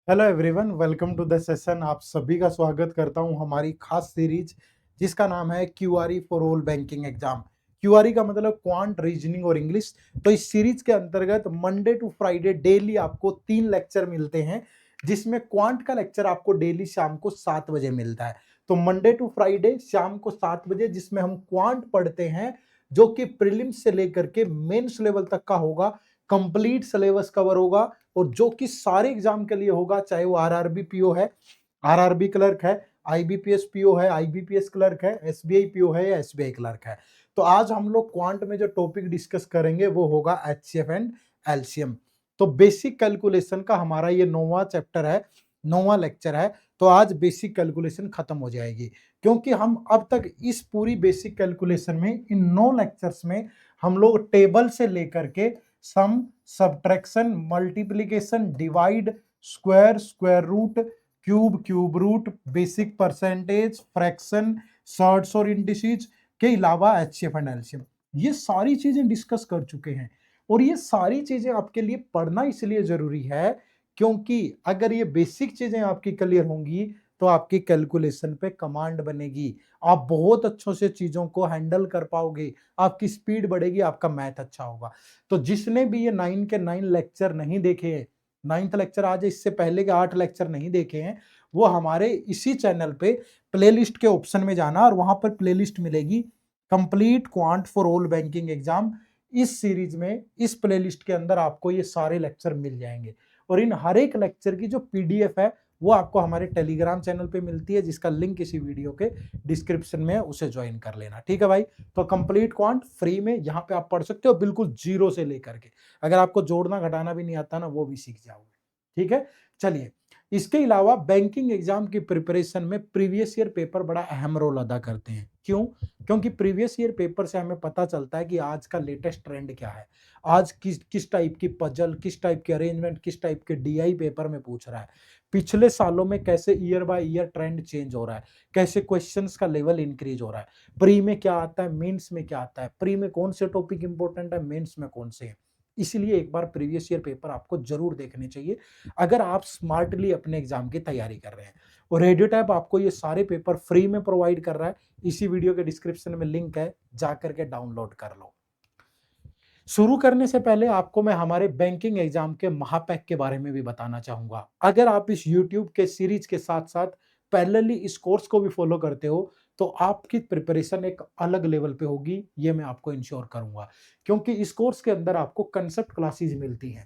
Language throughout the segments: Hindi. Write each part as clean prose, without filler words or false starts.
Hello everyone, welcome to the session. आप सभी का स्वागत करता हूं हमारी खास सीरीज जिसका नाम है क्यूआरई फॉर ऑल बैंकिंग एग्जाम। क्यूआरई का मतलब क्वांट, रीजनिंग और इंग्लिश। तो इस सीरीज के अंतर्गत मंडे टू फ्राइडे डेली आपको 3 लेक्चर मिलते हैं, जिसमें क्वांट का लेक्चर आपको डेली शाम को 7 बजे मिलता है। तो मंडे टू फ्राइडे शाम को 7 बजे, जिसमें हम क्वांट पढ़ते हैं जो कि प्रीलिम्स से लेकर के मेंस लेवल तक का होगा। कंप्लीट सिलेबस कवर होगा और जो कि सारे एग्जाम के लिए होगा, चाहे वो आरआरबी पीओ है, आरआरबी क्लर्क है, आईबीपीएस पीओ है, आईबीपीएस क्लर्क है, एसबीआई पीओ है या एसबीआई क्लर्क है। तो आज हम लोग क्वांट में जो टॉपिक डिस्कस करेंगे वो होगा एचसीएफ एंड एलसीएम। तो बेसिक कैलकुलेशन का हमारा ये 9वां चैप्टर है, 9वां लेक्चर है। तो आज बेसिक कैलकुलेशन खत्म हो जाएगी, क्योंकि हम अब तक इस पूरी बेसिक कैलकुलेशन में, इन 9 लेक्चर्स में हम लोग टेबल से लेकर के sum, subtraction, multiplication, divide, square, square root, cube, cube root, basic percentage, fraction, shorts और इंडिसेज के अलावा एचसीएफ एंड एलसीएम, ये सारी चीजें डिस्कस कर चुके हैं। और ये सारी चीजें आपके लिए पढ़ना इसलिए जरूरी है क्योंकि अगर ये बेसिक चीजें आपकी क्लियर होंगी तो आपकी कैलकुलेशन पे कमांड बनेगी, आप बहुत अच्छों से चीजों को हैंडल कर पाओगे, आपकी स्पीड बढ़ेगी, आपका मैथ अच्छा होगा। तो जिसने भी ये 9 के 9 लेक्चर नहीं देखे हैं, 9th लेक्चर आज, इससे पहले के 8 लेक्चर नहीं देखे हैं, वो हमारे इसी चैनल पे प्लेलिस्ट के ऑप्शन में जाना और वहां पर प्लेलिस्ट मिलेगी complete quant for all banking exam. इस सीरीज में, इस प्लेलिस्ट के अंदर आपको ये सारे लेक्चर मिल जाएंगे और इन हर एक लेक्चर की जो पीडीएफ है वो आपको हमारे टेलीग्राम चैनल पे मिलती है, जिसका लिंक इसी वीडियो के डिस्क्रिप्शन में है, उसे ज्वाइन कर लेना। ठीक है भाई। तो कंप्लीट क्वांट फ्री में यहाँ पे आप पढ़ सकते हो, बिल्कुल जीरो से लेकर के। अगर आपको जोड़ना घटाना भी नहीं आता ना, वो भी सीख जाओगे। ठीक है, चलिए। इसके अलावा बैंकिंग एग्जाम की प्रिपरेशन में प्रीवियस ईयर पेपर बड़ा अहम रोल अदा करते हैं। क्यों? क्योंकि प्रीवियस ईयर पेपर से हमें पता चलता है कि आज का लेटेस्ट ट्रेंड क्या है, आज किस किस टाइप की पजल, किस टाइप की अरेंजमेंट, किस टाइप के डीआई पेपर में पूछ रहा है, पिछले सालों में कैसे year by year trend change हो रहा है, कैसे क्वेश्चंस का लेवल इंक्रीज हो रहा है, प्री में क्या आता है, मेंस में क्या आता है, प्री में कौन से टॉपिक इंपॉर्टेंट है, मेंस में कौन से हैं। इसलिए एक बार प्रीवियस ईयर पेपर आपको जरूर देखने चाहिए अगर आप स्मार्टली अपने एग्जाम की तैयारी कर रहे हैं। और रेडियो टैब आपको ये सारे पेपर फ्री में प्रोवाइड कर रहा है, इसी वीडियो के डिस्क्रिप्शन में लिंक है, जाकर के डाउनलोड कर लो। शुरू करने से पहले आपको मैं हमारे बैंकिंग एग्जाम के महापैक के बारे में भी बताना चाहूंगा। अगर आप इस YouTube के सीरीज के साथ साथ पैरेलली इस कोर्स को भी फॉलो करते हो तो आपकी प्रिपरेशन एक अलग लेवल पे होगी, ये मैं आपको इंश्योर करूंगा। क्योंकि इस कोर्स के अंदर आपको कंसेप्ट क्लासेस मिलती हैं,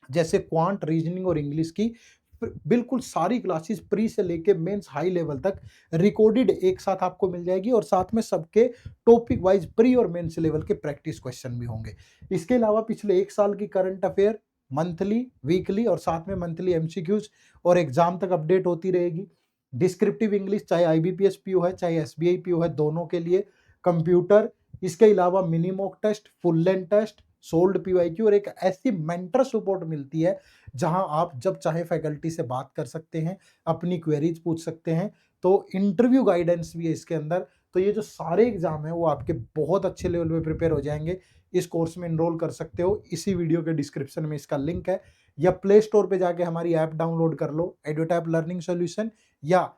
जैसे क्वांट, रीजनिंग और इंग्लिश की बिल्कुल सारी क्लासेस प्री से लेके मेंस हाई लेवल तक रिकॉर्डेड एक साथ आपको मिल जाएगी और साथ में सबके टॉपिक वाइज प्री और मेंस लेवल के प्रैक्टिस क्वेश्चन भी होंगे। इसके अलावा पिछले 1 साल की करंट अफेयर मंथली, वीकली और साथ में मंथली एमसीक्यूज और एग्जाम तक अपडेट होती रहेगी। डिस्क्रिप्टिव इंग्लिश, चाहे आईबीपीएस पीओ है चाहे एसबीआई पीओ है, दोनों के लिए कंप्यूटर। इसके अलावा mini mock test, full length test, solved PYQ और एक ऐसी मेंटर सपोर्ट मिलती है जहां आप जब चाहे फैकल्टी से बात कर सकते हैं, अपनी क्वेरीज पूछ सकते हैं। तो इंटरव्यू गाइडेंस भी है इसके अंदर। तो ये जो सारे एग्जाम है वो आपके बहुत अच्छे लेवल पे प्रिपेयर हो जाएंगे। इस कोर्स में इनरोल कर सकते हो, इसी वीडियो के डिस्क्रिप्शन में इसका लिंक है, या प्ले स्टोर पे जाके हमारी ऐप डाउनलोड कर लो, एडुटैप लर्निंग सॉल्यूशन, या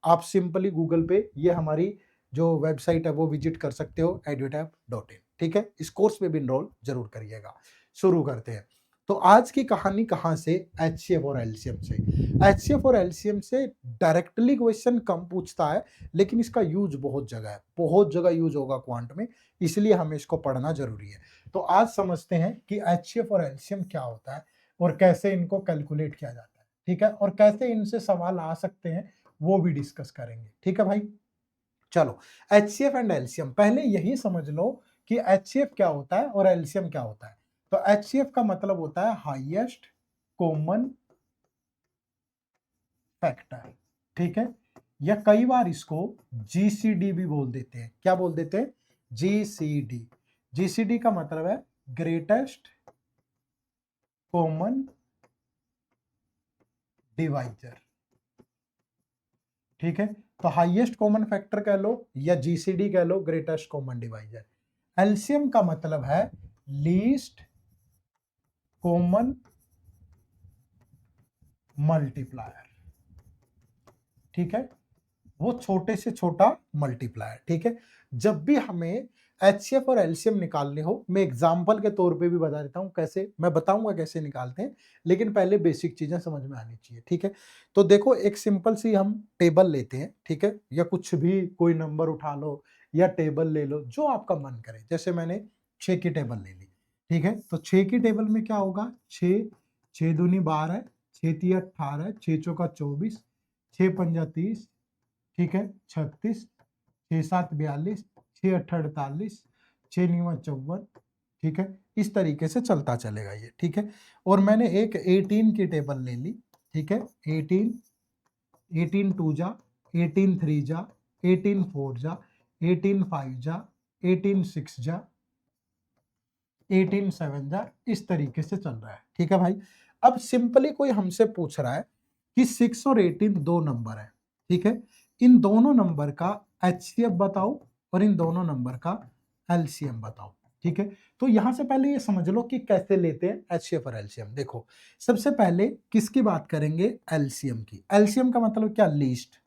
आप सिंपली गूगल पे ये हमारी जो वेबसाइट है वो विजिट कर सकते हो, edutap.in। ठीक है, इस कोर्स में भी इनरोल जरूर करिएगा। शुरू करते हैं। तो आज की कहानी कहां से? एचसीएफ और एलसीएम से। एचसीएफ और एलसीएम से डायरेक्टली क्वेश्चन कम पूछता है, लेकिन इसका यूज बहुत जगह है, बहुत जगह यूज होगा क्वांट में, इसलिए हमें इसको पढ़ना जरूरी है। तो आज समझते हैं कि एचसीएफ और एलसीएम क्या होता है और कैसे इनको कैलकुलेट किया जाता है। ठीक है, और कैसे इनसे सवाल आ सकते हैं वो भी डिस्कस करेंगे। ठीक है भाई, चलो। एचसीएफ एंड एलसीएम, पहले यही समझ लो कि एचसीएफ क्या होता है और एलसीएम क्या होता है। तो एचसीएफ का मतलब होता है हाईएस्ट कॉमन फैक्टर। ठीक है, या कई बार इसको जीसीडी भी बोल देते हैं। क्या बोल देते हैं? जीसीडी। जीसीडी का मतलब है ग्रेटेस्ट कॉमन डिवाइजर। ठीक है, तो हाईएस्ट कॉमन फैक्टर कह लो या जीसीडी कह लो, ग्रेटेस्ट कॉमन डिवाइजर। एलसीएम का मतलब है लीस्ट कॉमन मल्टीप्लायर, ठीक है, वो छोटे से छोटा मल्टीप्लायर, ठीक है। जब भी हमें एचसीएफ और एलसीएम निकालने हो, मैं एग्जांपल के तौर पे भी बता देता हूं कैसे, मैं बताऊंगा कैसे निकालते हैं, लेकिन पहले बेसिक चीजें समझ में आनी चाहिए, ठीक है। तो देखो एक सिंपल सी हम टेबल लेते हैं, ठीक है, या कुछ भी कोई नंबर उठा लो या टेबल ले लो जो आपका मन करे। जैसे मैंने 6 की टेबल ले ली, ठीक है, तो 6 की टेबल में क्या होगा, 6, 6 दूनी 12, 6 तिया 18, 6 चौका 24, 6 पंजा 30, ठीक है, 36, 6 7 42, 6 8 48, 6 9 54, ठीक है, इस तरीके से चलता चलेगा ये, ठीक है। और मैंने एक 18 की टेबल ले ली, ठीक है, 18, 18 2 जा, 18 3 जा, 18 4 जा, 18 5 जा, 18 6 जा, 18 7 जा, इस तरीके से चल रहा है, ठीक है भाई। अब सिंपली कोई हमसे पूछ रहा है कि 6 और 18 दो नंबर है, ठीक है, इन दोनों नंबर का एचसीएफ बताओ और इन दोनों नंबर का एलसीएम बताओ, ठीक है। तो यहां से पहले ये समझ लो कि कैसे लेते हैं एचसीएफ और एलसीएम। देखो सबसे पहले किसकी बात करेंगे, एलसीएम की। एलसीएम का मतलब क्या, लीस्ट,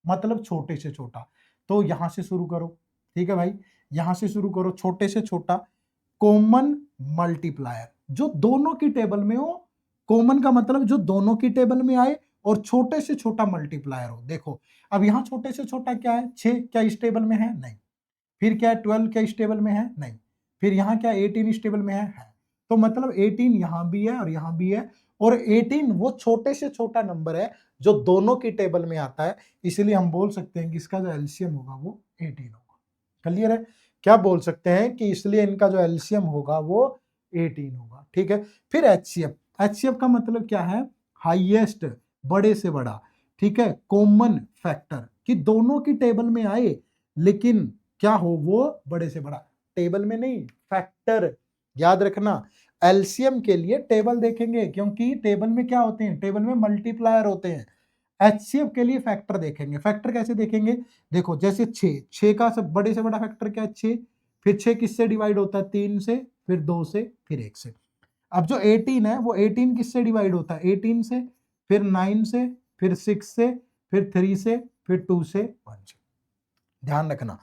मतलब छोटे से छोटा। तो यहां से शुरू करो, ठीक है भाई, यहां से शुरू करो, छोटे से छोटा कॉमन मल्टीप्लायर जो दोनों की टेबल में हो। कॉमन का मतलब जो दोनों की टेबल में आए और छोटे से छोटा मल्टीप्लायर हो। देखो अब यहां छोटे से छोटा क्या है, 6, क्या इस टेबल में है, नहीं। फिर क्या है, 12, क्या इस टेबल में है, नहीं। फिर यहाँ क्या 18 इस टेबल में है। तो मतलब 18 यहां भी है और यहां भी है, और 18 वो छोटे से छोटा नंबर है जो दोनों की टेबल में आता है, इसलिए हम बोल सकते हैं कि इसका जो एलसीएम होगा वो 18 होगा। क्लियर है, क्या बोल सकते हैं कि इसलिए इनका जो एलसीएम होगा वो 18 होगा, ठीक है। फिर एचसीएफ, एचसीएफ का मतलब क्या है, हाईएस्ट, बड़े से बड़ा, ठीक है, कॉमन फैक्टर, कि दोनों की टेबल में आए लेकिन क्या हो, वो बड़े से बड़ा, टेबल में नहीं, फैक्टर। याद रखना एलसीएम के लिए टेबल देखेंगे, क्योंकि टेबल में क्या होते हैं, टेबल में मल्टीप्लायर होते हैं। एचसीएफ के लिए फैक्टर देखेंगे। फैक्टर कैसे देखेंगे, देखो जैसे 6, 6 का सब बड़े से बड़ा फैक्टर क्या है, 6। फिर 6 किससे डिवाइड होता है, 3 से, फिर 2 से, फिर 1 से। अब जो 18 है वो 18 किससे डिवाइड होता है, 18 से, फिर 9 से, फिर 6 से, फिर 3 से, फिर 2 से, 1 से। ध्यान रखना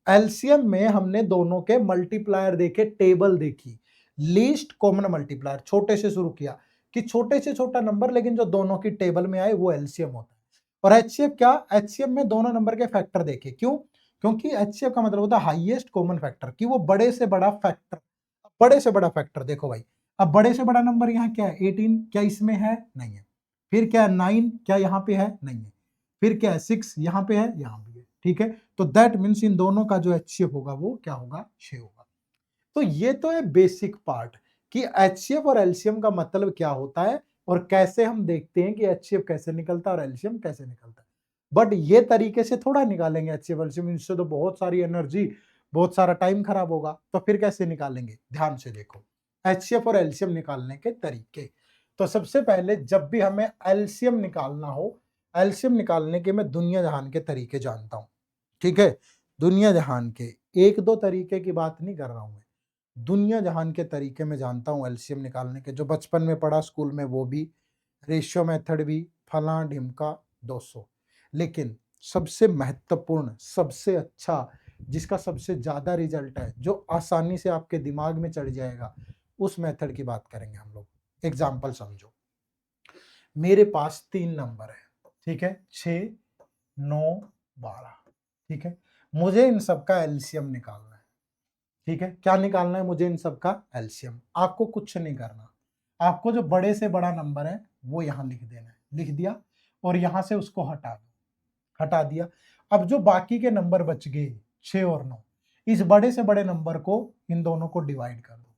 एलसीएम में हमने दोनों के मल्टीप्लायर देखे, टेबल देखी, लीस्ट कॉमन मल्टीप्लायर छोटे से शुरू किया कि छोटे से छोटा नंबर लेकिन जो दोनों की टेबल में आए वो एलसीएम होता है। और एचसीएफ क्या, एचसीएफ में दोनों नंबर के फैक्टर देखे, क्यों, क्योंकि एचसीएफ का मतलब होता है हाईएस्ट कॉमन फैक्टर, कि वो बड़े से बड़ा फैक्टर, बड़े से बड़ा फैक्टर। देखो भाई अब बड़े से बड़ा नंबर यहाँ क्या है, 18, क्या इसमें है, नहीं है। फिर क्या है 9, क्या यहाँ पे है, नहीं है। फिर क्या है 6, यहाँ पे है, यहाँ भी है, ठीक है। तो दैट मीन्स इन दोनों का जो एचसीएफ होगा वो क्या होगा, 6 होगा। तो ये तो है बेसिक पार्ट कि एचसीएफ और एलसीएम का मतलब क्या होता है और कैसे हम देखते हैं कि एचसीएफ कैसे निकलता है और एलसीएम कैसे निकलता है। बट ये तरीके से थोड़ा निकालेंगे एचसीएफ एलसीएम, इससे तो बहुत सारी एनर्जी, बहुत सारा टाइम खराब होगा। तो फिर कैसे निकालेंगे, ध्यान से देखो एचसीएफ और एलसीएम निकालने के तरीके। तो सबसे पहले जब भी हमें एलसीएम निकालना हो, एलसीएम निकालने के मैं दुनिया जहान के तरीके जानता हूं, ठीक है, दुनिया जहान के, एक दो तरीके की बात नहीं कर रहा हूं मैं, दुनिया जहान के तरीके में जानता हूं एलसीएम निकालने के, जो बचपन में पढ़ा स्कूल में वो भी, रेशियो मेथड भी, फला ढिमका 200। लेकिन सबसे महत्वपूर्ण, सबसे अच्छा, जिसका सबसे ज्यादा रिजल्ट है, जो आसानी से आपके दिमाग में चढ़ जाएगा, उस मेथड की बात करेंगे हम लोग। एग्जाम्पल समझो, मेरे पास 3 नंबर है, ठीक है, 6 9 12, ठीक है, मुझे इन सबका एलसीएम निकालना है, ठीक है। क्या निकालना है, मुझे इन सबका एलसीएम। आपको कुछ नहीं करना, आपको जो बड़े से बड़ा नंबर है वो यहां लिख देना है, लिख दिया, और यहां से उसको हटा दो, हटा दिया। अब जो बाकी के नंबर बच गए 6 और 9, इस बड़े से बड़े नंबर को इन दोनों को डिवाइड कर दो,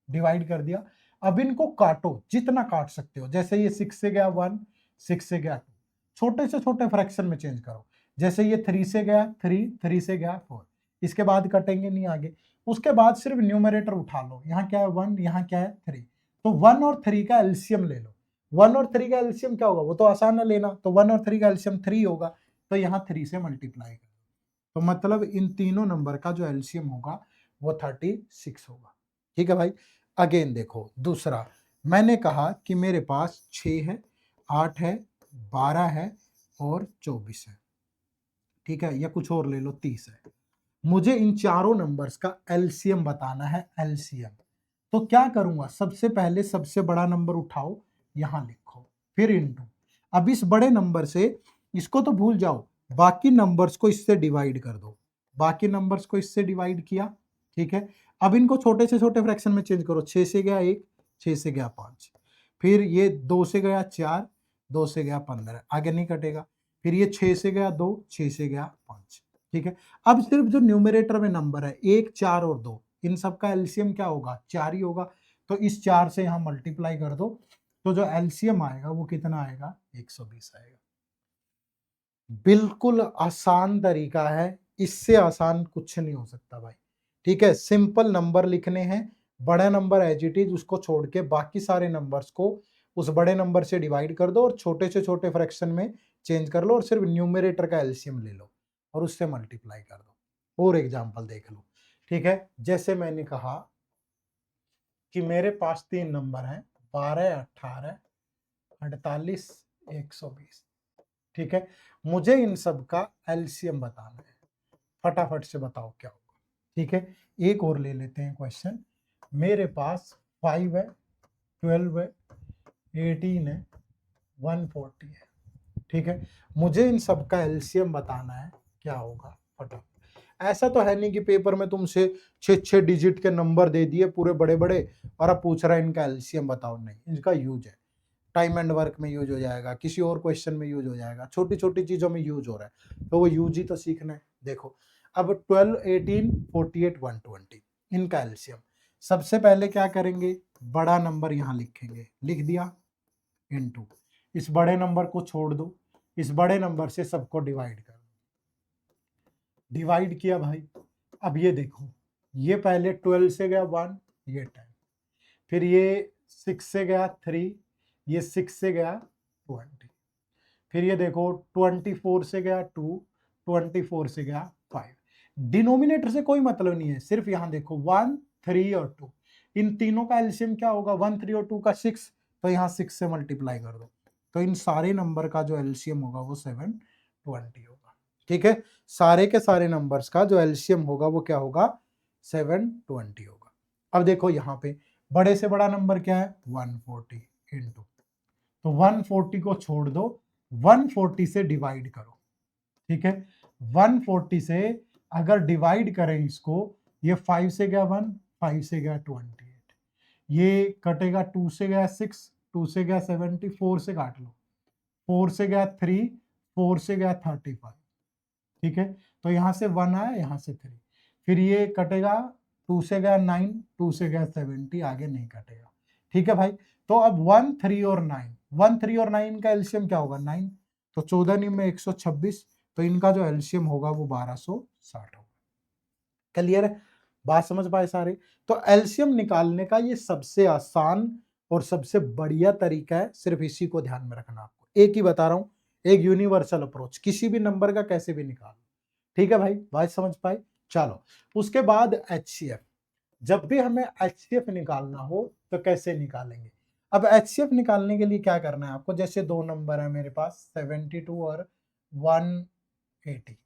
डिवाइड कर दिया। अब इनको काटो, जितना काट सकते हो, जैसे ये 6 से गया 1, 6 से गया 2, छोटे से छोटे फ्रैक्शन में चेंज करो। जैसे ये 3 से गया 3, 3 से गया 4, इसके बाद कटेंगे नहीं आगे। उसके बाद सिर्फ न्यूमरेटर उठा लो, यहाँ क्या है 1, यहाँ क्या है 3, तो 1 और 3 का एलसीएम ले लो। 1 और 3 का एलसीएम क्या होगा, वो तो आसान है लेना, तो 1 और 3 का एलसीएम 3 होगा, तो यहाँ 3 से मल्टीप्लाई करो। तो मतलब इन तीनों नंबर का जो एलसीएम होगा वो 36 होगा, ठीक है भाई। अगेन देखो दूसरा, मैंने कहा कि मेरे पास 6 है 8 है, 12 है और 24 है, ठीक है, या कुछ और ले लो, 30 है। मुझे इन चारों नंबर्स का एलसीएम बताना है, एलसीएम। तो क्या करूंगा, सबसे पहले सबसे बड़ा नंबर उठाओ, यहां लिखो, फिर इनटू। अब इस बड़े नंबर से, इसको तो भूल जाओ, बाकी नंबर्स को इससे डिवाइड कर दो। बाकी नंबर्स को इससे डिवाइड किया, ठीक है। अब इनको छोटे से छोटे फ्रैक्शन में चेंज करो। 6 से गया 1, 6 से गया 5, फिर ये 2 से गया 4, 2 से गया 15, आगे नहीं कटेगा। फिर ये 6 से गया 2, 6 से गया 5, ठीक है। अब सिर्फ जो न्यूमरेटर में नंबर है 1, 4 और 2, इन सब का एलसीएम क्या होगा, 4 ही होगा। तो इस 4 से यहां मल्टीप्लाई कर दो, तो जो एलसीएम आएगा वो कितना आएगा, 120 आएगा। बिल्कुल आसान तरीका है, इससे आसान कुछ नहीं हो सकता भाई, ठीक है। सिंपल नंबर लिखने हैं, बड़ा नंबर एज इट इज, उसको छोड़ के बाकी सारे नंबर्स को उस बड़े नंबर से डिवाइड कर दो और छोटे से छोटे फ्रैक्शन में चेंज कर लो और सिर्फ न्यूमरेटर का एलसीएम ले लो और उससे मल्टीप्लाई कर दो। और एग्जांपल देख लो, ठीक है। जैसे मैंने कहा कि मेरे पास 3 नंबर हैं, 12, 18, 48, 120, ठीक है। मुझे इन सब का एलसीएम बताना है, फटाफट से बताओ क्या होगा, ठीक है। एक और ले लेते हैं क्वेश्चन। मेरे पास 5 है, 12 है, 18 है, 140 है, ठीक है। मुझे इन सब का एलसीएम बताना है, क्या होगा, फटाफट। ऐसा तो है नहीं कि पेपर में तुमसे 6 डिजिट के नंबर दे दिए पूरे बड़े बड़े और अब पूछ रहा है इनका एलसीएम बताओ, नहीं, इनका यूज है, टाइम एंड वर्क में यूज हो जाएगा, किसी और क्वेश्चन में यूज हो जाएगा, छोटी छोटी चीजों में यूज हो रहा है, तो वो यूज ही तो सीखना है। देखो अब 12, 18, 48, 120, इनका एलसीएम सबसे पहले क्या करेंगे, बड़ा नंबर यहां लिखेंगे, लिख दिया, इनटू, इस बड़े नंबर को छोड़ दो, इस बड़े नंबर से सबको डिवाइड कर दो, डिवाइड किया भाई। अब ये देखो, ये पहले 12 से गया 1, ये 10, फिर ये 6 से गया 3, ये 6 से गया 20, फिर ये देखो 24 से गया 2, 24 से गया 5। डिनोमिनेटर से कोई मतलब नहीं है, सिर्फ यहां देखो 1, 3 और 2, इन तीनों का एलसीएम क्या होगा, 1, 3 और 2 का 6, तो यहाँ 6 से मल्टीप्लाई कर दो, तो इन सारे नंबर का जो एलसीएम होगा वो 720 होगा, ठीक है। सारे के सारे नंबर्स का जो एलसीएम होगा वो क्या होगा, 720 होगा। अब देखो यहाँ पे बड़े से बड़ा नंबर क्या है, 140 इंटू, तो 140 को छोड़ दो, 140 से डिवाइड करो, ठीक है। 140 से अगर डिवाइड करें इसको, ये 5 से गया 1, 5 से गया 28, ये कटेगा 2 से गया 6, 2 से गया 70, 4 से काट लो, 4 से गया 3, 4 से गया 35, ठीक है। तो यहां से 1 आया, यहां से 3, फिर ये कटेगा, 2 से गया 9, 2 से गया 70, आगे नहीं कटेगा, ठीक है भाई। तो अब 1, 3 और 9, 1, 3 और 9 का एलसीएम क्या होगा, 9, तो 14 9 में 126, तो इनका जो एलसीएम होगा वो 1260 होगा। क्लियर है, बात समझ पाए सारे। तो एलसीएम निकालने का ये सबसे आसान और सबसे बढ़िया तरीका है, सिर्फ इसी को ध्यान में रखना आपको, एक ही बता रहा हूं, एक यूनिवर्सल अप्रोच, किसी भी नंबर का कैसे भी निकालो, ठीक है भाई, बात समझ पाए। चलो उसके बाद एचसीएफ, जब भी हमें एचसीएफ निकालना हो तो कैसे निकालेंगे। अब एचसीएफ निकालने के लिए क्या करना है आपको, जैसे दो नंबर है मेरे पास 72 और 180,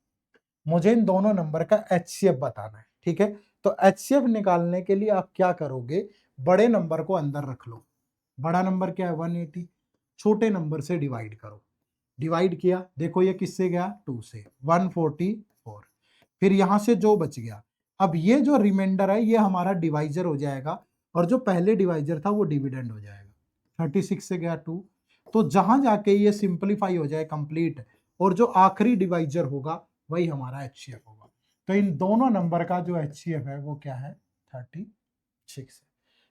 मुझे इन दोनों नंबर का एचसीएफ बताना है, ठीक है। तो एचसीएफ निकालने के लिए आप क्या करोगे, बड़े नंबर को अंदर रख लो, बड़ा नंबर क्या है 180, छोटे नंबर से डिवाइड करो, डिवाइड किया, देखो ये किससे गया 2 से, 144, फिर यहां से जो बच गया, अब ये जो रिमाइंडर है ये हमारा डिवाइजर हो जाएगा और जो पहले डिवाइजर था वो डिविडेंड हो जाएगा, 36 से गया 2, तो जहां जाके ये सिंपलीफाई हो जाए कंप्लीट और जो आखिरी डिवाइजर होगा वही हमारा एचसीएफ होगा। तो इन दोनों नंबर का जो एचसीएफ है वो क्या है, 36 है,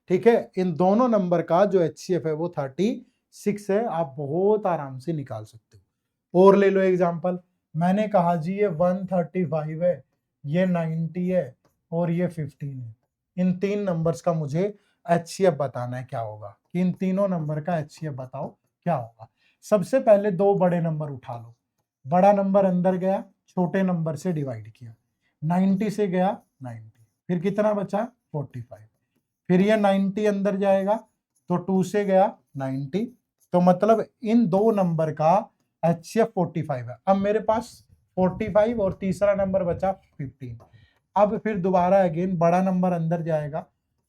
ठीक है। इन दोनों नंबर का जो एचसीएफ है वो 36 है, आप बहुत आराम से निकाल सकते हो। और ले लो एग्जांपल, मैंने कहा जी ये 135 है, ये 90 है और ये 15 है, इन तीन नंबर्स का मुझे एचसीएफ बताना है, क्या होगा, कि इन तीनों नंबर का एचसीएफ बताओ क्या होगा। सबसे पहले दो बड़े नंबर उठा लो, बड़ा नंबर अंदर गया, छोटे नंबर से डिवाइड किया, 90 से गया 90, फिर कितना बचा 45, फिर ये 90 अंदर जाएगा तो 2 से गया 90, तो मतलब इन दो नंबर का HCF 45 है। अब मेरे पास 45 और तीसरा नंबर बचा 15। अब फिर दोबारा अगेन बड़ा नंबर अंदर जाएगा,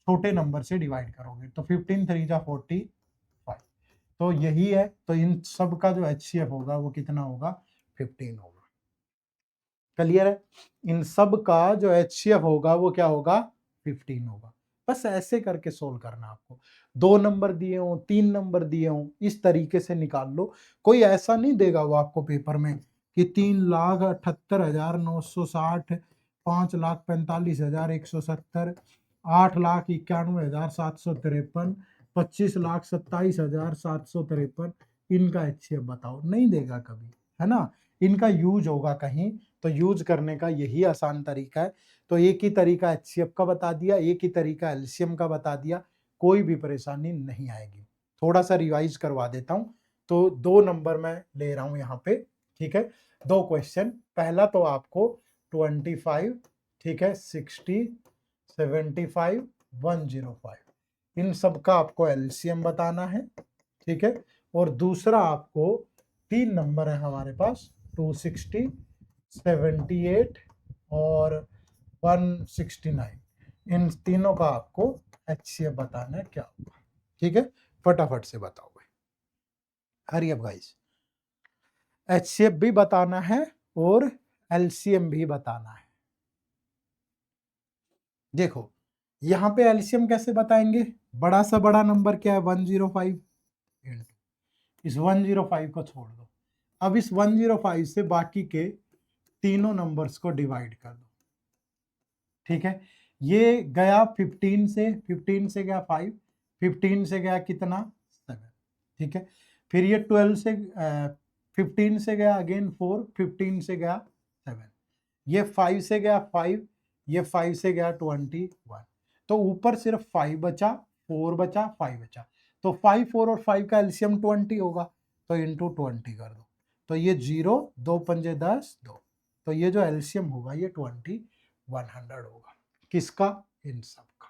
छोटे नंबर से डिवाइड करोगे तो 15 3 जा 45, तो यही है। तो इन सब का जो HCF होगा वो कितना होगा, 15 होगा। क्लियर है? इन सब का जो HCF होगा वो क्या होगा, 15 होगा। बस ऐसे करके सोल्व करना आपको। 2 नंबर दिए हों, 3 नंबर दिए हों, इस तरीके से निकाल लो। कोई ऐसा नहीं देगा वो आपको पेपर में कि 3,78,960, 5,45,170, 8,91,753, 25,27,753, इनका HCF बताओ। नहीं देगा कभी, है ना। इनका यूज होगा कहीं, तो यूज करने का यही आसान तरीका है। तो एक ही तरीका HCF का बता दिया, एक ही तरीका LCM का बता दिया, कोई भी परेशानी नहीं आएगी। थोड़ा सा रिवाइज करवा देता हूं। तो 2 नंबर मैं ले रहा हूं यहाँ पे, ठीक है। 2 क्वेश्चन, पहला तो आपको 25, ठीक है, 60, 75, 105, इन सब का आपको LCM बताना है, ठीक है। और दूसरा आपको 3 नंबर है हमारे पास, 260, 78 और 169, इन तीनों का आपको HCF बताना है क्या होगा, ठीक है। फटाफट से बताओ भाई, हरी अप गाइस। HCF भी बताना है और LCM भी बताना है। देखो यहाँ पे LCM कैसे बताएंगे, बड़ा सा बड़ा नंबर क्या है, 105, इस 105 को छोड़ दो। अब इस 105 से बाकी के तीनों नंबर्स को डिवाइड कर दो, ठीक है। ये गया 15 से, 15 से गया 5, 15 से गया कितना 7, ठीक है। फिर ये 12 से 15 से गया अगेन 4, 15 से गया 7, ये 5 से गया 5, ये 5 से गया 21, तो ऊपर सिर्फ 5 बचा, 4 बचा, 5 बचा। तो 5, 4 और 5 का LCM 20 होगा, तो इंटू 20 कर दो। तो ये 0, 2 पंजे 10, 2, तो ये जो LCM होगा ये 2100 होगा। किसका, इन सब का,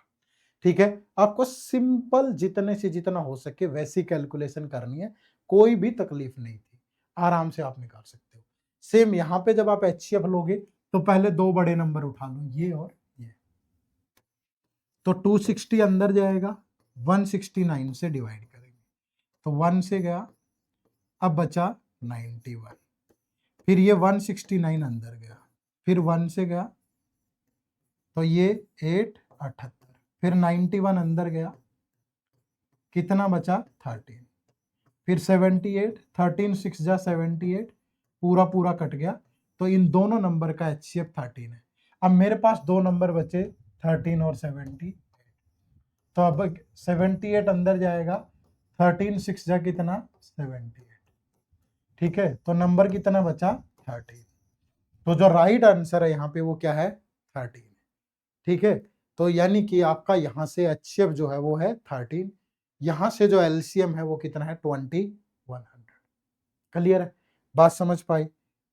ठीक है। आपको सिंपल जितने से जितना हो सके वैसी कैलकुलेशन करनी है, कोई भी तकलीफ नहीं थी, आराम से आप निकाल सकते हो। सेम यहाँ पे जब आप HCF लोगे तो पहले 2 बड़े नंबर उठा लो, ये और ये, तो 260 अंदर जाएगा, 169 से डिवाइड करेंगे, तो 1 से गया, अब बचा 91, फिर ये 169 अंदर गया, फिर 1 से गया, तो ये 8, 78, फिर 91 अंदर गया, कितना बचा 13, फिर 78, 13 6 जा 78, पूरा पूरा कट गया, तो इन दोनों नंबर का HCF 13 है। अब मेरे पास 2 नंबर बचे 13 और 78, तो अब 78 अंदर जाएगा, 13 6 जा कितना 78, ठीक है। तो नंबर कितना बचा 13, तो जो राइट आंसर है यहाँ पे वो क्या है 13, ठीक है। तो यानी कि आपका यहाँ से HCF जो है वो है 13, यहाँ से जो LCM है वो कितना है 2100। क्लियर है, बात समझ पाई।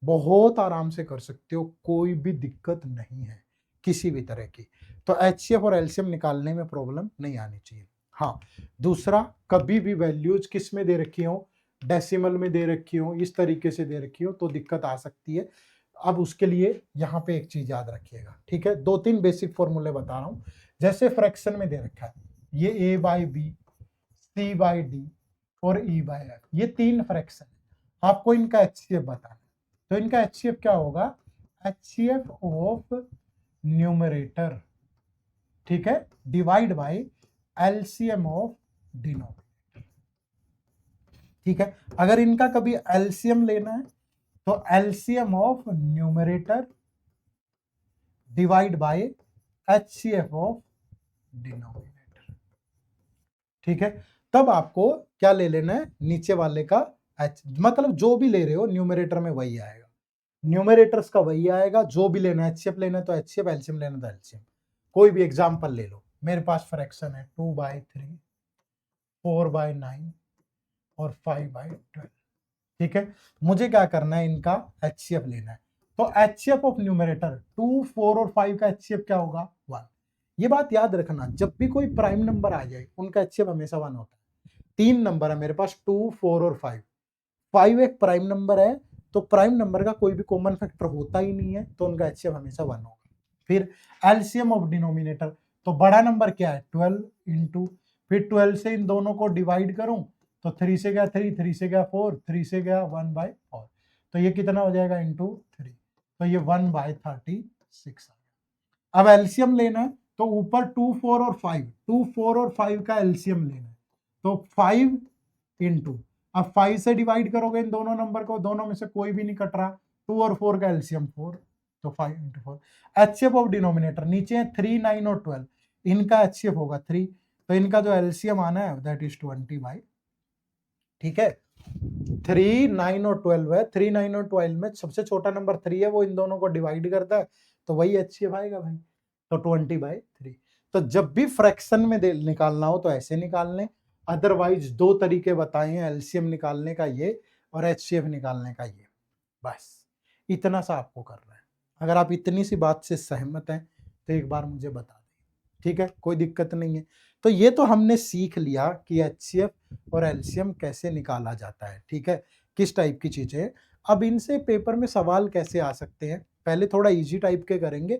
बहुत आराम से कर सकते हो, कोई भी दिक्कत नहीं है किसी भी तरह की। तो HCF और LCM निकालने में प्रॉब्लम नहीं आनी चाहिए। हाँ, दूसरा, कभी भी वैल्यूज किस में दे रखी हो, डेसिमल में दे रखी हो, इस तरीके से दे रखी हो तो दिक्कत आ सकती है। अब उसके लिए यहाँ पे एक चीज याद रखिएगा, ठीक है। 2-3 बेसिक फॉर्मूले बता रहा हूँ। जैसे फ्रैक्शन में दे रखा है, ये A/B, C/D और E/F, ये 3 फ्रैक्शन, आपको इनका HCF बताना है। तो इनका HCF क्या होगा, HCF ऑफ न्यूमरेटर, ठीक है, divide by LCM of denominator, ठीक है। अगर इनका कभी LCM लेना है तो LCM of numerator divide by HCF of denominator, ठीक है। तब आपको क्या ले लेना है, नीचे वाले का मतलब जो भी ले रहे हो न्यूमरेटर में वही आएगा, न्यूमरेटर्स का वही आएगा। जो भी लेना है, HCF लेना है तो HCF, LCM लेना तो LCM। कोई भी एग्जांपल ले लो, मेरे पास फ्रैक्शन है 2/3, 4/9 और 5/12, ठीक है। मुझे क्या करना है, इनका HCF लेना है। तो HCF ऑफ न्यूमरेटर 2, 4 और 5 का HCF क्या होगा 1। ये बात याद रखना, जब भी कोई प्राइम नंबर आ जाए उनका HCF हमेशा 1 होता है। तीन नंबर है मेरे पास, 2, 4 और 5। 5 एक प्राइम नंबर है, तो प्राइम नंबर का कोई भी कॉमन फैक्टर होता ही नहीं है, तो उनका एचसीएफ हमेशा 1 होगा। फिर एलसीएम ऑफ डिनोमिनेटर, तो बड़ा नंबर क्या है 12 इंटू, फिर 12 से इन दोनों को डिवाइड करूं तो 3 से गया 3, 3 से गया 4, 3 से गया 1/4, तो ये कितना हो जाएगा इंटू 3, तो ये 1/36 आ गया। अब एलसीएम लेना है, तो ऊपर 2, 4 और 5, 2, 4 और 5 का एलसीएम लेना है, तो 5 इंटू, अब 5 से डिवाइड करोगे इन दोनों नंबर को, दोनों में से कोई भी नहीं कट रहा, 2 और 4 का एलसीएम 4, तो 5 इंटू 4। एचसीएफ ऑफ डिनोमिनेटर नीचे है 3, 9 और 12, इनका एचसीएफ होगा 3, तो इनका जो एलसीएम आना है दैट इज 20/, ठीक है। 3, 9 और 12 है, 3, 9 और 12 में सबसे छोटा नंबर 3 है, वो इन दोनों को डिवाइड करता है, तो वही एचसीएफ आएगा भाई, तो 20/3। तो जब भी फ्रैक्शन में निकालना हो तो ऐसे निकाल लें, अदरवाइज दो तरीके बताए हैं एलसीएम निकालने का, ये और एचसीएफ निकालने का ये, बस इतना सा आपको करना है। अगर आप इतनी सी बात से सहमत हैं तो एक बार मुझे बता दें, ठीक है, कोई दिक्कत नहीं है। तो ये तो हमने सीख लिया कि एचसीएफ और एलसीएम कैसे निकाला जाता है, ठीक है, किस टाइप की चीजें। अब इनसे पेपर में सवाल कैसे आ सकते हैं, पहले थोड़ा इजी टाइप के करेंगे,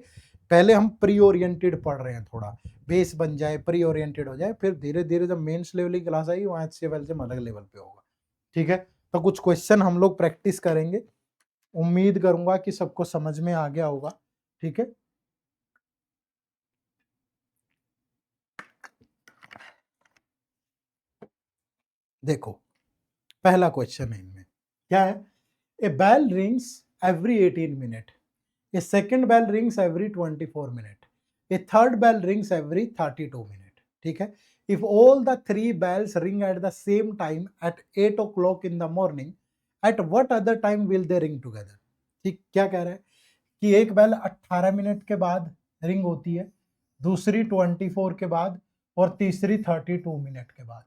पहले हम प्री ओरिएंटेड पढ़ रहे हैं, थोड़ा बेस बन जाए, प्री ओरिएंटेड हो जाए, फिर धीरे धीरे जब मेंस लेवल की क्लास आएगी वहां एचसीएफ एलसीएम अलग लेवल पे होगा, ठीक है। तो कुछ क्वेश्चन हम लोग प्रैक्टिस करेंगे, उम्मीद करूंगा कि सबको समझ में आ गया होगा, ठीक है। देखो पहला क्वेश्चन है इनमें, क्या है, a bell rings every 18 minute, a second bell rings every 24 minute, a third bell rings every 32 minute, ठीक है। If all the three bells ring at the same time at 8 o'clock in the morning, at what other time will they ring together. ठीक, क्या कह रहा है कि एक बेल 18 मिनट के बाद रिंग होती है, दूसरी 24 के बाद, और तीसरी 32 मिनट के बाद।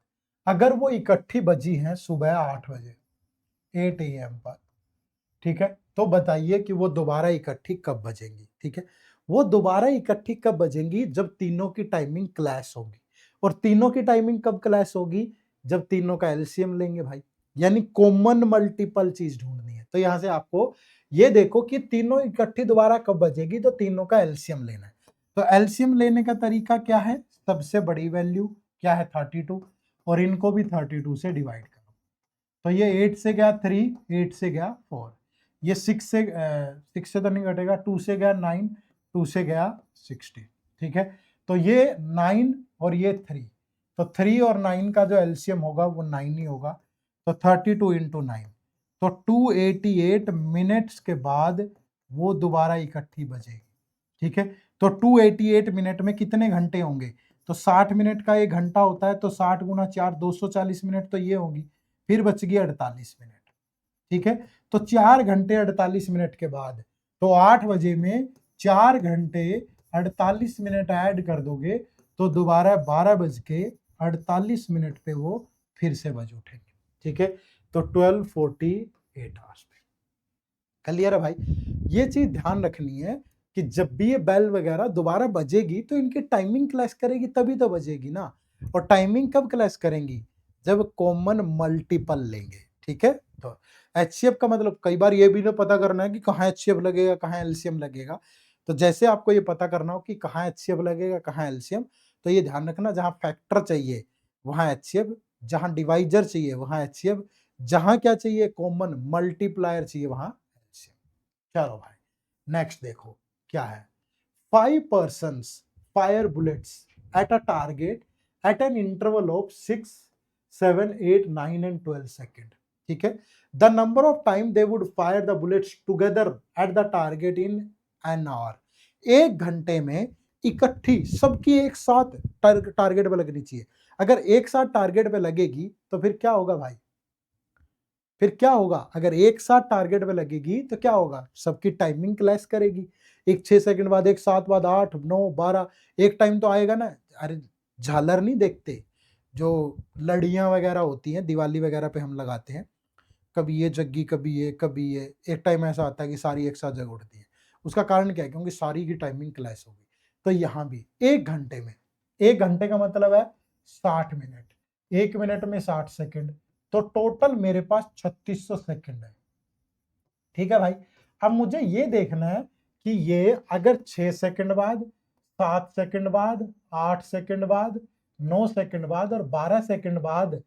अगर वो इकट्ठी बजी हैं सुबह 8 बजे 8 AM पर, ठीक है, तो बताइए कि वो दोबारा इकट्ठी कब बजेंगी, ठीक है। वो दोबारा इकट्ठी कब बजेंगी, जब तीनों की टाइमिंग क्लैश होगी, और तीनों की टाइमिंग कब क्लैश होगी, जब तीनों का एलसीएम लेंगे भाई, यानी कॉमन मल्टीपल चीज ढूंढनी है। तो यहां से आपको ये देखो कि तीनों इकट्ठी दोबारा कब बजेगी, तो तीनों का एलसीएम लेना है। तो एलसीएम लेने का तरीका क्या है, सबसे बड़ी वैल्यू क्या है 32, और इनको भी 32 से डिवाइड करो, तो ये 8 से गया 3, 8 से गया 4, ये 6 से तो नहीं घटेगा, 2 से गया 9, 2 से गया 16, ठीक है। तो ये 9 और ये 3, तो 3 और 9 का जो एलसीएम होगा वो 9 ही होगा, तो 32 इंटू 9, तो 288 मिनट्स के बाद वो दोबारा इकट्ठी बजेगी, ठीक है। तो 288 मिनट में कितने घंटे होंगे, तो 60 मिनट का एक घंटा होता है, तो 60 गुना 4 240 मिनट, तो ये होगी, फिर बच गई 48 मिनट, ठीक है। तो 4 घंटे 48 मिनट के बाद, तो 8 बजे में 4 घंटे 48 मिनट ऐड कर दोगे, तो दोबारा 12 बज के 48 मिनट पे वो फिर से बज उठेंगे, ठीक है। तो 12:48 आवर्स पे। क्लियर है भाई, ये चीज ध्यान रखनी है कि जब भी ये बेल वगैरह दोबारा बजेगी तो इनकी टाइमिंग क्लैश करेगी, तभी तो बजेगी ना। और टाइमिंग कब क्लैश करेंगी, जब कॉमन मल्टीपल लेंगे, ठीक है। तो एचसीएफ का मतलब कई बार ये भी ना पता करना है कि कहाँ एचसीएफ लगेगा कहाँ एलसीएम लगेगा। तो जैसे आपको ये पता करना हो कि कहाँ एचसीएफ लगेगा कहाँ एलसीएम, तो ये ध्यान रखना, जहाँ फैक्टर चाहिए वहाँ एचसीएफ, जहाँ डिवाइजर चाहिए वहाँ एचसीएफ, जहाँ क्या चाहिए कॉमन मल्टीप्लायर चाहिए वहाँ एलसीएम। चलो भाई नेक्स्ट देखो क्या है, 5 persons fire bullets at a target at an interval of 6, 7, 8, 9 and 12 seconds, ठीक है। The number of time they would fire the bullets together at the target in an hour, एक घंटे में इकट्ठी सबकी एक साथ टारगेट पे लगनी चाहिए। अगर एक साथ टारगेट पे लगेगी तो फिर क्या होगा भाई, फिर क्या होगा, अगर एक साथ टारगेट पे लगेगी तो क्या होगा, सबकी टाइमिंग क्लैश करेगी, एक 6 सेकंड बाद, एक 7 बाद, 8, 9, 12, एक टाइम तो आएगा ना। अरे झालर नहीं देखते, जो लड़ियां वगैरह होती हैं दिवाली वगैरह पे हम लगाते हैं, कभी ये जग्गी कभी ये कभी ये, एक टाइम ऐसा आता है कि सारी एक साथ जग उठती है। उसका कारण क्या है, क्योंकि सारी की टाइमिंग क्लैश होगी। तो यहाँ भी एक घंटे में, एक घंटे का मतलब है 60 मिनट, 1 मिनट में 60 सेकंड, तो टोटल मेरे पास 3600 सेकंड है। ठीक है भाई। अब मुझे ये देखना है कि ये अगर 6 सेकंड बाद, 7 सेकंड बाद, 8 सेकंड बाद, 9 सेकंड बाद और 12 सेकंड बाद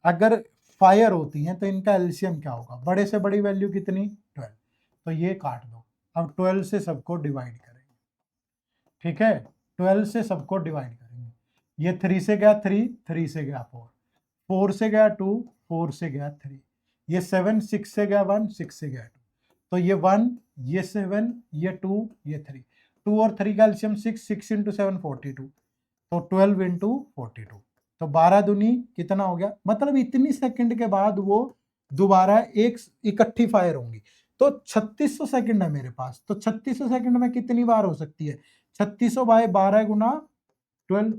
अगर फायर होती हैं तो इनका एलसीएम क्या होगा? बड़े से बड़ी वैल्यू कितनी? 12। तो ये काट दो। अब 12 से सबको डिवाइड करेंगे। ठीक है, 12 से सबको डिवाइड करेंगे। ये 3 से गया 3, 3 से गया 4, 4 से गया 2, 4 से गया 3, ये 7, 6 से गया 1, 6 से गया 2, तो ये 1, ये 7, ये 2, ये 3, 2 और 3 का एलसीएम 6, 6 इंटू 7 42, तो 12 इंटू 42, तो 12 दूनी कितना हो गया? मतलब इतनी सेकंड के बाद वो दोबारा एक इकट्ठी फायर होंगी। तो 3600 सेकंड है मेरे पास, तो 3600 सेकंड में कितनी बार हो सकती है? 3600 बाय 12 गुना 12,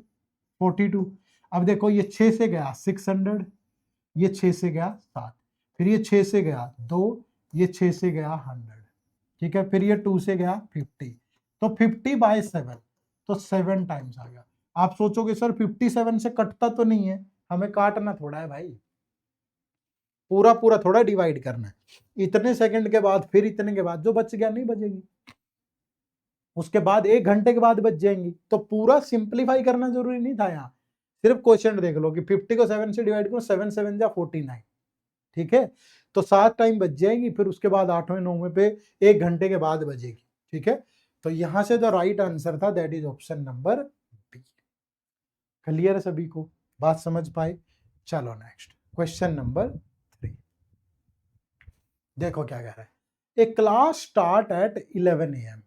42। अब देखो ये 6 से गया 600, ये 6 से गया 7, फिर ये 6 से गया 2, ये 6 से गया 100। ठीक है, फिर ये 2 से गया 50, तो 50 बाय 7, तो 7 टाइम्स आ गया। आप सोचोगे सर 57 से कटता तो नहीं है, हमें काटना थोड़ा है भाई, पूरा पूरा थोड़ा डिवाइड करना है। इतने सेकंड के बाद फिर इतने के बाद जो बच गया नहीं बचेगी, उसके बाद 1 घंटे के बाद बच जाएंगी। तो पूरा सिंप्लीफाई करना जरूरी नहीं था यहाँ, सिर्फ क्वेश्चन देख लो कि 50 को 7 से डिवाइड करो, 7 7 जा 49। ठीक है, तो 7 टाइम बच जाएगी, फिर उसके बाद 8वें 9वें पे 1 घंटे के बाद बजेगी। ठीक है, तो यहां से जो राइट आंसर था that is option number B. Clear है सभी को? बात समझ पाए? चलो नेक्स्ट क्वेश्चन नंबर 3। देखो क्या कह रहा है, a class start at 11 AM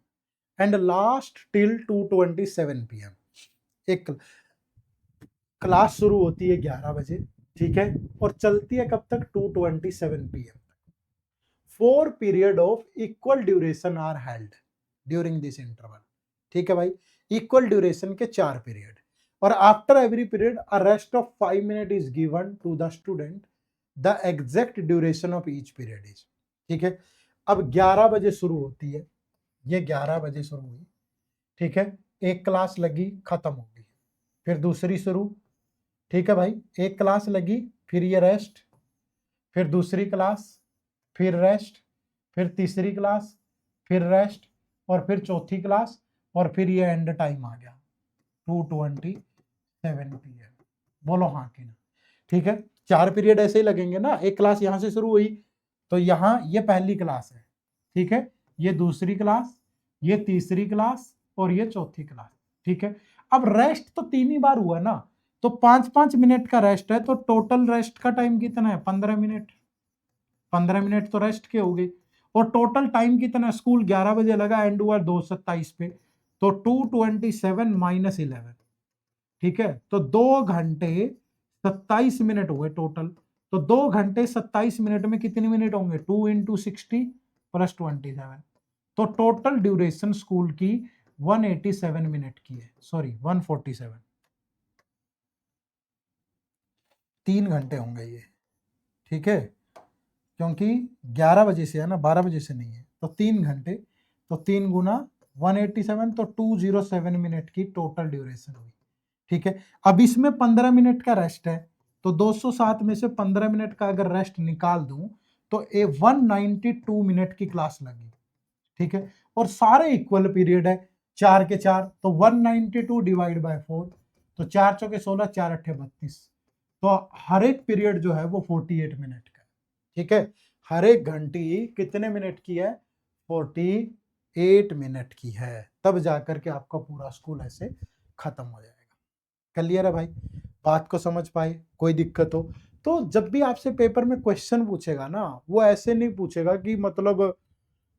and last till 2:27 PM। एक क्लास शुरू होती है 11 बजे, ठीक है, और चलती है कब तक? 2:27 PM तक। 4 period of equal duration are held during this interval. ठीक है भाई, इक्वल ड्यूरेशन के 4 पीरियड, और after every period a rest of 5 minute is given to the student, the exact duration of each period is. ठीक है, अब 11 बजे शुरू होती है, ये 11 बजे शुरू हुई, ठीक है, एक क्लास लगी खत्म हो गई, फिर दूसरी शुरू, ठीक है भाई, एक क्लास लगी, फिर ये रेस्ट, फिर दूसरी क्लास, फिर रेस्ट, फिर तीसरी क्लास, फिर रेस्ट, और फिर चौथी क्लास, और फिर ये एंड टाइम आ गया 2:27 PM। बोलो हाँ कि ना? ठीक है, 4 पीरियड ऐसे ही लगेंगे ना, एक क्लास यहां से शुरू हुई, तो यहाँ ये पहली क्लास है, ठीक है, ये दूसरी क्लास, ये तीसरी क्लास, और ये चौथी क्लास। ठीक है, अब रेस्ट तो 3 ही बार हुआ ना, तो 5-5 मिनट का रेस्ट है, तो टोटल रेस्ट का टाइम कितना है? 15 मिनट। 15 मिनट तो रेस्ट के हो गए, और टोटल टाइम कितना? स्कूल 11 बजे लगा, एंड हुआ 2:27 पे, तो 2:27 माइनस 11। ठीक है, तो 2 घंटे 27 मिनट हुए टोटल, तो 2 घंटे 27 मिनट में कितने मिनट होंगे? 2 इंटू 60 प्लस 27, तो टोटल ड्यूरेशन स्कूल की 187 मिनट की है, सॉरी 147, 3 घंटे होंगे ये। ठीक है, क्योंकि 11 बजे से है ना, 12 बजे से नहीं है, तो 3 घंटे, तो 3 गुना 187, तो 207 मिनट की टोटल ड्यूरेशन हुई। ठीक है, अब इसमें 15 मिनट का रेस्ट है, तो 207 में से 15 मिनट का अगर रेस्ट निकाल दूं तो 192 मिनट की क्लास लगी। ठीक है, और सारे इक्वल पीरियड है, 4 के 4, तो 192 डिवाइड बाय 4, तो 4 चौके 16, 4 अट्ठे 32, तो हर एक पीरियड जो है वो 48 मिनट का है। ठीक है, हर एक घंटी कितने मिनट की है? 48 मिनट की है, तब जाकर के आपका पूरा स्कूल ऐसे खत्म हो जाएगा। क्लियर है भाई? बात को समझ पाए? कोई दिक्कत हो तो जब भी आपसे पेपर में क्वेश्चन पूछेगा ना, वो ऐसे नहीं पूछेगा कि मतलब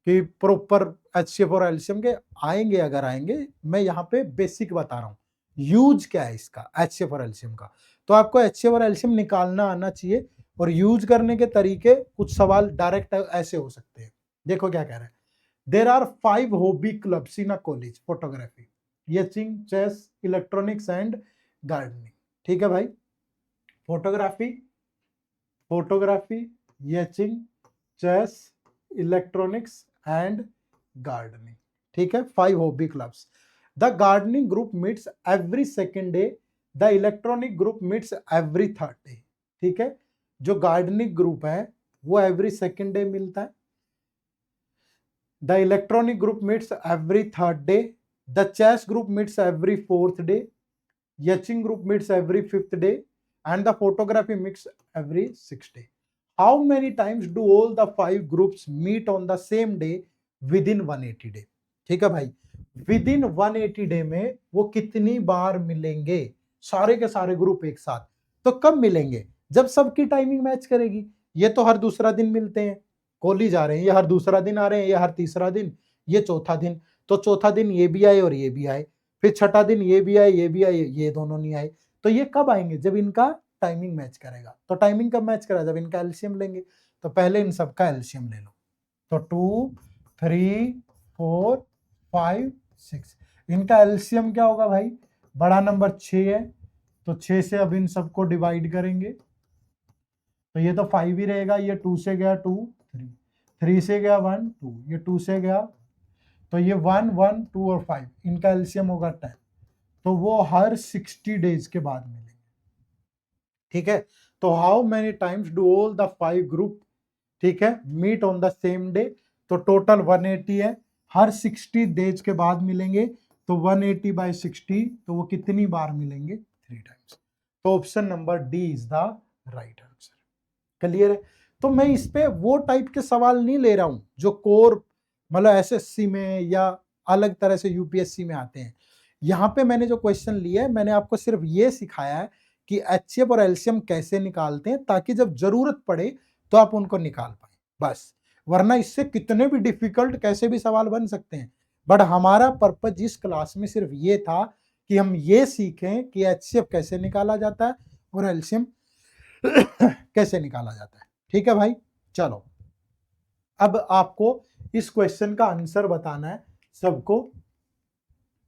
कि प्रॉपर एचसीएफ और एलसीएम के आएंगे, अगर आएंगे, मैं यहाँ पे बेसिक बता रहा हूँ यूज क्या है इसका, एचसीएफ और एलसीएम का। तो आपको एचसीएफ और एलसीएम निकालना आना चाहिए, और यूज करने के तरीके कुछ सवाल डायरेक्ट ऐसे हो सकते हैं। देखो क्या कह रहा है, there are 5 hobby clubs in a college, photography, etching, chess, electronics and gardening. ठीक है भाई, photography, photography, etching, chess, electronics and gardening. ठीक है, 5 hobby clubs. The gardening group meets every second day the electronic group meets every third day, ठीक है, जो गार्डनिक ग्रुप है वो एवरी सेकेंड डे मिलता है। The electronic group meets every third day, the chess group meets every fourth day, yachting group meets every fifth day, and the photography meets every 6 day. How many times do all the 5 groups meet on the same day within 180 day? ठीक है भाई, विदिन 180 डे में वो कितनी बार मिलेंगे सारे के सारे ग्रुप एक साथ? तो कब मिलेंगे? जब सबकी टाइमिंग मैच करेगी। ये तो हर दूसरा दिन मिलते हैं, कोहली जा रहे हैं, ये हर दूसरा दिन आ रहे हैं, ये हर तीसरा दिन, ये चौथा दिन, तो चौथा दिन ये भी आए और ये भी आए, फिर छठा दिन ये भी आए, ये भी आए, ये दोनों नहीं आए। तो ये कब आएंगे? जब इनका टाइमिंग मैच करेगा। तो टाइमिंग कब मैच करेगा? जब इनका एलसीएम लेंगे। तो पहले इन सबका एलसीएम ले लो। तो 2, 3, 4, 5, 6, इनका एलसीएम क्या होगा भाई? बड़ा नंबर 6 है, तो 6 से अब इन सबको डिवाइड करेंगे, तो ये तो 5 ही रहेगा। ये 2 से गया 2, 3, 3 से गया 1, 2, ये 2 से गया, तो ये 1, 1, 2 और 5, इनका एलसीएम होगा 10। तो वो हर 60 डेज के बाद मिलेंगे, ठीक है। तो how many times do all the 5 group, ठीक है, meet on the same day? तो टोटल 180 है, हर 60 डेज के बाद मिलेंगे, तो 180/60, तो वो कितनी बार मिलेंगे? 3 टाइम्स। तो option number D is the right answer. Clear है? तो मैं इस पे वो टाइप के सवाल नहीं ले रहा हूं जो कोर मतलब एसएससी में या अलग तरह से यूपीएससी में आते हैं। यहाँ पे मैंने जो क्वेश्चन लिया है, मैंने आपको सिर्फ ये सिखाया है कि एचसीएफ और एलसीएम कैसे निकालते हैं, ताकि जब जरूरत पड़े तो आप उनको निकाल पाए, बस। वरना इससे कितने भी डिफिकल्ट कैसे भी सवाल बन सकते हैं। बट हमारा पर्पज इस क्लास में सिर्फ ये था कि हम ये सीखें कि एचसीएफ कैसे निकाला जाता है और एलसीएम कैसे निकाला जाता है। ठीक है भाई, चलो अब आपको इस क्वेश्चन का आंसर बताना है सबको,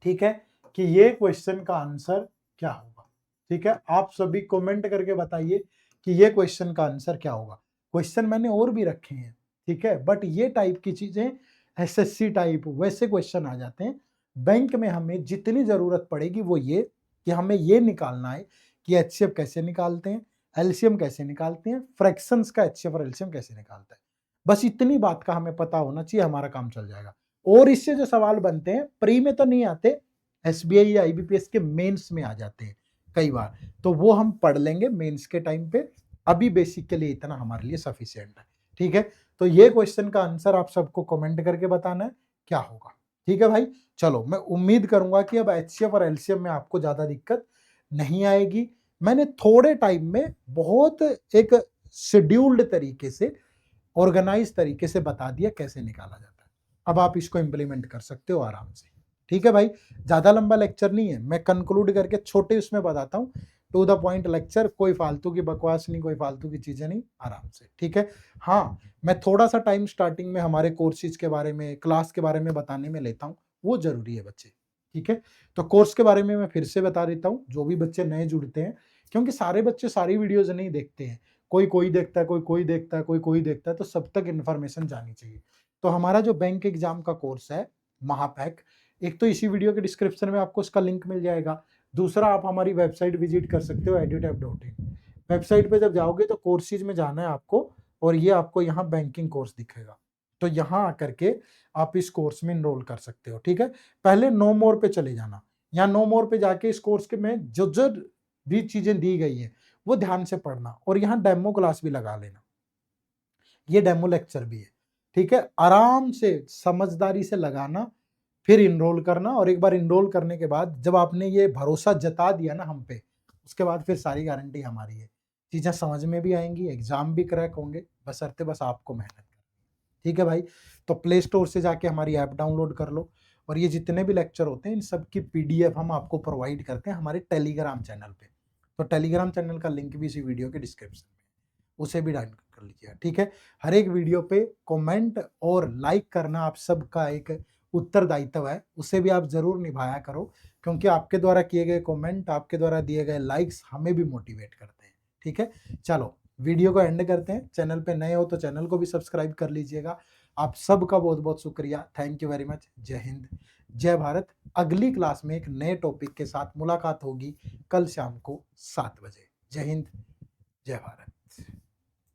ठीक है, कि ये क्वेश्चन का आंसर क्या होगा। ठीक है, आप सभी कमेंट करके बताइए कि ये क्वेश्चन का आंसर क्या होगा। क्वेश्चन मैंने और भी रखे हैं, ठीक है, बट ये टाइप की चीजें एसएससी टाइप वैसे क्वेश्चन आ जाते हैं। बैंक में हमें जितनी जरूरत पड़ेगी वो ये कि हमें ये निकालना है कि एचसीएफ कैसे निकालते हैं, एलसीएम कैसे निकालते हैं, फ्रैक्शंस का एचसीएफ और एलसीएम कैसे निकालता है। बस इतनी बात का हमें पता होना चाहिए, हमारा काम चल जाएगा। और इससे जो सवाल बनते हैं प्री में तो नहीं आते, एसबीआई या आईबीपीएस के मेंस में आ जाते हैं कई बार, तो वो हम पढ़ लेंगे मेंस के टाइम पे। अभी बेसिक के लिए इतना हमारे लिए सफिशिएंट है, ठीक है। तो ये क्वेश्चन का आंसर आप सबको कमेंट करके बताना है क्या होगा, ठीक है भाई। चलो, मैं उम्मीद करूंगा कि अब एचसीएफ और एलसीएम में आपको ज्यादा दिक्कत नहीं आएगी। मैंने थोड़े टाइम में बहुत एक शेड्यूल्ड तरीके से, ऑर्गेनाइज तरीके से बता दिया कैसे निकाला जाता है। अब आप इसको इंप्लीमेंट कर सकते हो आराम से, ठीक है भाई। ज्यादा लंबा लेक्चर नहीं है, मैं कंक्लूड करके छोटे उसमें बताता हूँ, टू द पॉइंट लेक्चर, कोई फालतू की बकवास नहीं, कोई फालतू की चीजें नहीं, आराम से, ठीक है। हाँ, मैं थोड़ा सा टाइम स्टार्टिंग में हमारे कोर्सेज के बारे में, क्लास के बारे में बताने में लेता हूँ, वो जरूरी है बच्चे, ठीक है। तो कोर्स के बारे में मैं फिर से बता देता हूँ, जो भी बच्चे नए जुड़ते हैं, क्योंकि सारे बच्चे सारी वीडियोज नहीं देखते हैं, कोई देखता है, कोई देखता है, कोई देखता है, तो सब तक इन्फॉर्मेशन जानी चाहिए। तो हमारा जो बैंक एग्जाम का कोर्स है महापैक, एक तो इसी वीडियो के डिस्क्रिप्शन में आपको उसका लिंक मिल जाएगा। दूसरा, आप हमारी वेबसाइट विजिट कर सकते हो edutap.in। वेबसाइट पे जब जाओगे तो कोर्सेज में जाना है आपको, और ये आपको यहाँ बैंकिंग कोर्स दिखेगा, तो यहाँ आकर के आप इस कोर्स में इनरोल कर सकते हो, ठीक है। पहले नो मोर पे चले जाना, यहाँ नो मोर पे जाके इस कोर्स के में जो जो भी चीजें दी गई है वो ध्यान से पढ़ना, और यहाँ डेमो क्लास भी लगा लेना, ये डेमो लेक्चर भी है, ठीक है। आराम से समझदारी से लगाना, फिर इनरोल करना, और एक बार इनरोल करने के बाद जब आपने ये भरोसा जता दिया ना हम पे, उसके बाद फिर सारी गारंटी हमारी है, चीजें समझ में भी आएंगी, एग्जाम भी क्रैक होंगे, बशर्ते बस आपको मेहनत करनी, ठीक है भाई। तो प्ले स्टोर से जाके हमारी ऐप डाउनलोड कर लो, और ये जितने भी लेक्चर होते हैं इन सब की पीडीएफ हम आपको प्रोवाइड करते हैं हमारे टेलीग्राम चैनल पे। तो टेलीग्राम चैनल का लिंक भी इसी वीडियो के डिस्क्रिप्शन में, उसे भी डाउनलोड कर लीजिए, ठीक है। हर एक वीडियो पे कमेंट और लाइक करना आप सबका एक उत्तरदायित्व है, उसे भी आप जरूर निभाया करो, क्योंकि आपके द्वारा किए गए कमेंट, आपके द्वारा दिए गए लाइक्स हमें भी मोटिवेट करते हैं, ठीक है। चलो, वीडियो को एंड करते हैं। चैनल पे नए हो तो चैनल को भी सब्सक्राइब कर लीजिएगा। आप सबका बहुत बहुत शुक्रिया, थैंक यू वेरी मच। जय हिंद, जय भारत। अगली क्लास में एक नए टॉपिक के साथ मुलाकात होगी कल शाम को 7 बजे। जय हिंद, जय भारत।